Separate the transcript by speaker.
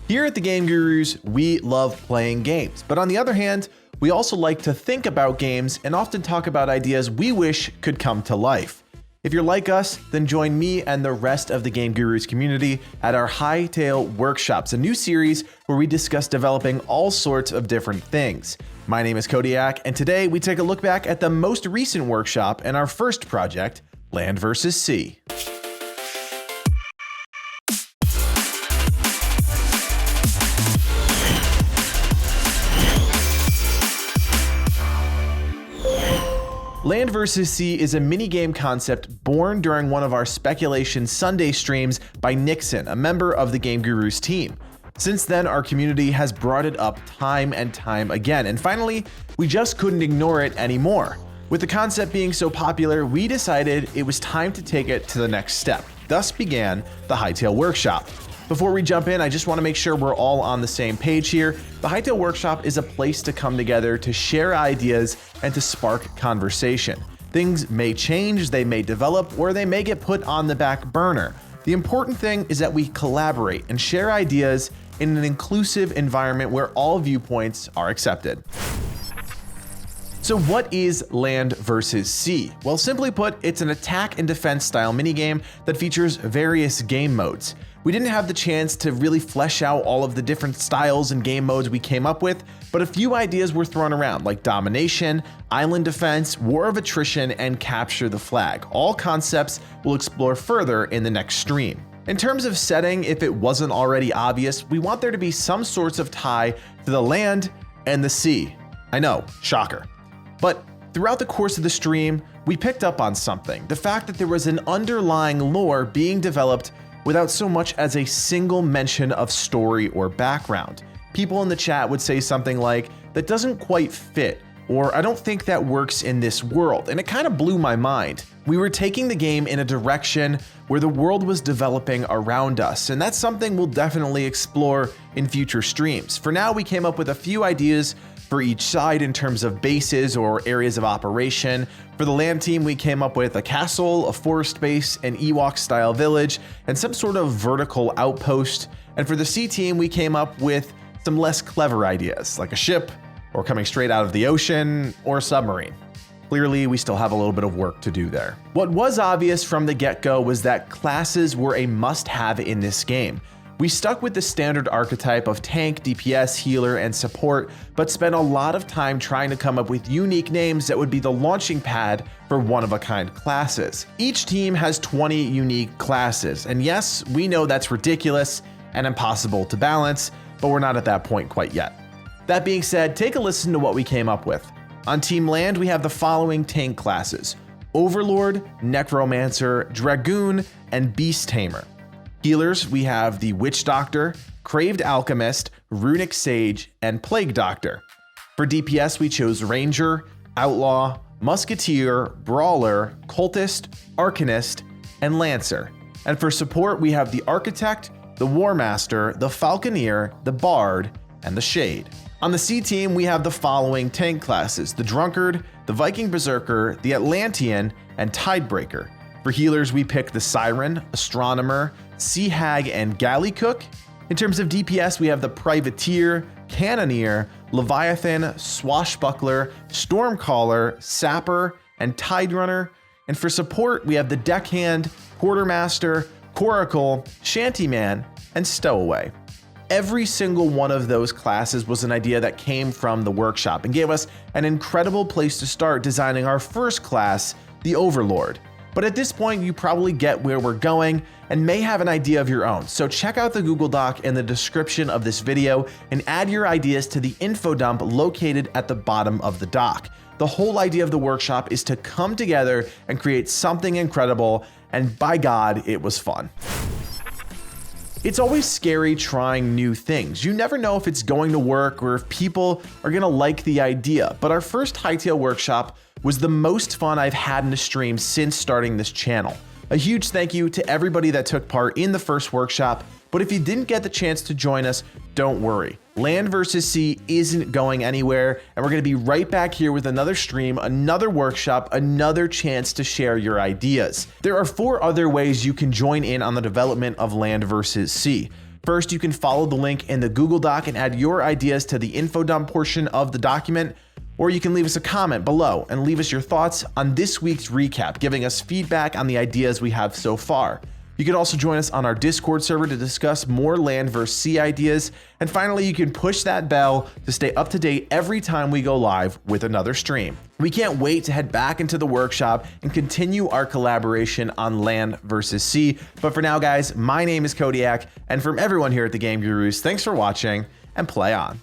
Speaker 1: Here at the Game Gurus, we love playing games, but on the other hand, we also like to think about games and often talk about ideas we wish could come to life. If you're like us, then join me and the rest of the Game Gurus community at our Hytale Workshops, a new series where we discuss developing all sorts of different things. My name is Kodiak, and today we take a look back at the most recent workshop and our first project, Land vs. Sea. Land vs. Sea is a minigame concept born during one of our Speculation Sunday streams by Nixon, a member of the Game Gurus team. Since then, our community has brought it up time and time again, and finally, we just couldn't ignore it anymore. With the concept being so popular, we decided it was time to take it to the next step. Thus began the Hytale Workshop. Before we jump in, I just want to make sure we're all on the same page here. The Hytale Workshop is a place to come together to share ideas and to spark conversation. Things may change, they may develop, or they may get put on the back burner. The important thing is that we collaborate and share ideas in an inclusive environment where all viewpoints are accepted. So what is Land vs. Sea? Well, simply put, it's an attack and defense style minigame that features various game modes. We didn't have the chance to really flesh out all of the different styles and game modes we came up with, but a few ideas were thrown around, like domination, island defense, war of attrition, and capture the flag. All concepts we'll explore further in the next stream. In terms of setting, if it wasn't already obvious, we want there to be some sorts of tie to the land and the sea. I know, shocker. But throughout the course of the stream, we picked up on something. The fact that there was an underlying lore being developed without so much as a single mention of story or background. People in the chat would say something like, "That doesn't quite fit," or "I don't think that works in this world," and it kind of blew my mind. We were taking the game in a direction where the world was developing around us, and that's something we'll definitely explore in future streams. For now, we came up with a few ideas for each side in terms of bases or areas of operation. For the land team, we came up with a castle, a forest base, an Ewok-style village, and some sort of vertical outpost. And for the sea team, we came up with some less clever ideas, like a ship, or coming straight out of the ocean, or a submarine. Clearly, we still have a little bit of work to do there. What was obvious from the get-go was that classes were a must-have in this game. We stuck with the standard archetype of tank, DPS, healer, and support, but spent a lot of time trying to come up with unique names that would be the launching pad for one-of-a-kind classes. Each team has 20 unique classes, and yes, we know that's ridiculous and impossible to balance, but we're not at that point quite yet. That being said, take a listen to what we came up with. On Team Land, we have the following tank classes: Overlord, Necromancer, Dragoon, and Beast Tamer. Healers, we have the Witch Doctor, Craved Alchemist, Runic Sage, and Plague Doctor. For DPS, we chose Ranger, Outlaw, Musketeer, Brawler, Cultist, Arcanist, and Lancer. And for support, we have the Architect, the War Master, the Falconeer, the Bard, and the Shade. On the C team, we have the following tank classes: the Drunkard, the Viking Berserker, the Atlantean, and Tidebreaker. For healers, we pick the Siren, Astronomer, Sea Hag, and Galley Cook. In terms of DPS, we have the Privateer, Cannoneer, Leviathan, Swashbuckler, Stormcaller, Sapper, and Tide Runner. And for support, we have the Deckhand, Quartermaster, Coracle, Shantyman, and Stowaway. Every single one of those classes was an idea that came from the workshop and gave us an incredible place to start designing our first class, the Overlord. But at this point, you probably get where we're going and may have an idea of your own. So check out the Google Doc in the description of this video and add your ideas to the info dump located at the bottom of the doc. The whole idea of the workshop is to come together and create something incredible, and by God, it was fun. It's always scary trying new things. You never know if it's going to work or if people are gonna like the idea, but our first Hytale Workshop was the most fun I've had in a stream since starting this channel. A huge thank you to everybody that took part in the first workshop, but if you didn't get the chance to join us, don't worry. Land vs. Sea isn't going anywhere, and we're gonna be right back here with another stream, another workshop, another chance to share your ideas. There are 4 other ways you can join in on the development of Land vs. Sea. First, you can follow the link in the Google Doc and add your ideas to the info dump portion of the document, or you can leave us a comment below and leave us your thoughts on this week's recap, giving us feedback on the ideas we have so far. You can also join us on our Discord server to discuss more Land vs. Sea ideas. And finally, you can push that bell to stay up to date every time we go live with another stream. We can't wait to head back into the workshop and continue our collaboration on Land vs. Sea. But for now, guys, my name is Kodiak, and from everyone here at the Game Gurus, thanks for watching and play on.